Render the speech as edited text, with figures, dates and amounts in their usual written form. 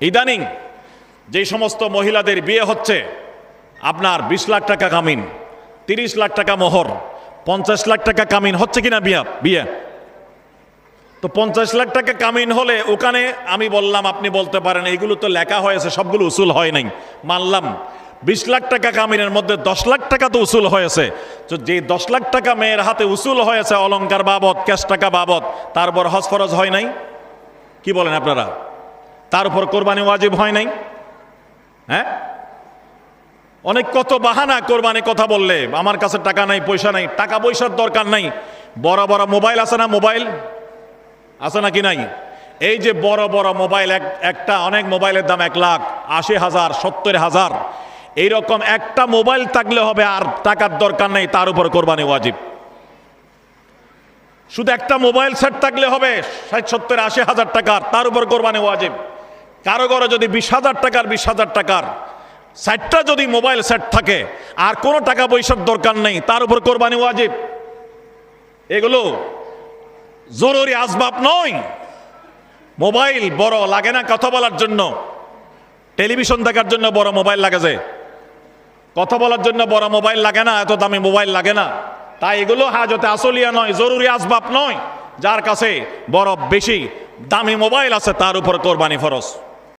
ইদানিং যে সমস্ত মহিলাদের বিয়ে হচ্ছে, আপনার 20 লাখ টাকা কামিন, 30 লাখ টাকা মোহর, 50 লাখ টাকা কামিন হচ্ছে কিনা বিয়ে? তো 50 লাখ টাকা কামিন হলে ওখানে আমি বললাম, আপনি বলতে পারেন এইগুলো তো লেখা হয়েছে, সবগুলো উসুল হয় নাই, মানলাম। 20 লাখ টাকা কামিনের মধ্যে 10 লাখ টাকা তো উসুল হয়েছে। তো যে 10 লাখ টাকা মেয়ের হাতে উসুল হয়েছে অলংকার বাবদ, ক্যাশ টাকা বাবদ, তারপর হজ ফরজ হয় নাই? কি বলেন আপনারা? তার উপর কোরবানি ওয়াজিব হয় নাই? হ্যাঁ, অনেক কত বাহানা কোরবানি কথা বললে, আমার কাছে টাকা নাই, পয়সা নাই। টাকা পয়সার দরকার নাই, বড় বড় মোবাইল আছে না? মোবাইল আছে নাকি নাই? এই যে বড় বড় মোবাইল, একটা অনেক মোবাইলের দাম 1,80,000, 70,000, এইরকম একটা মোবাইল থাকলে হবে, আর টাকার দরকার নেই, তার উপর কোরবানি ওয়াজিব। শুধু একটা মোবাইল সেট থাকলে হবে 60, 70, 80,000 টাকার, তার উপর কোরবানি ওয়াজিব। কারো ঘরে যদি 20,000 টাকার, 20,000 টাকার 60টা যদি মোবাইল সেট থাকে, আর কোনো টাকা পয়সার দরকার নেই, তার উপর কোরবানি ওয়াজিব। এগুলো জরুরি আসবাব নয়। মোবাইল বড় লাগে না কথা বলার জন্য, টেলিভিশন দেখার জন্য বড় মোবাইল লাগে, যে কথা বলার জন্য বড় মোবাইল লাগে না, এত দামি মোবাইল লাগে না। তাই এগুলো হাজতে আসলিয়া নয়, জরুরি আসবাব নয়। যার কাছে বড় বেশি দামি মোবাইল আছে, তার উপর কোরবানি ফরজ।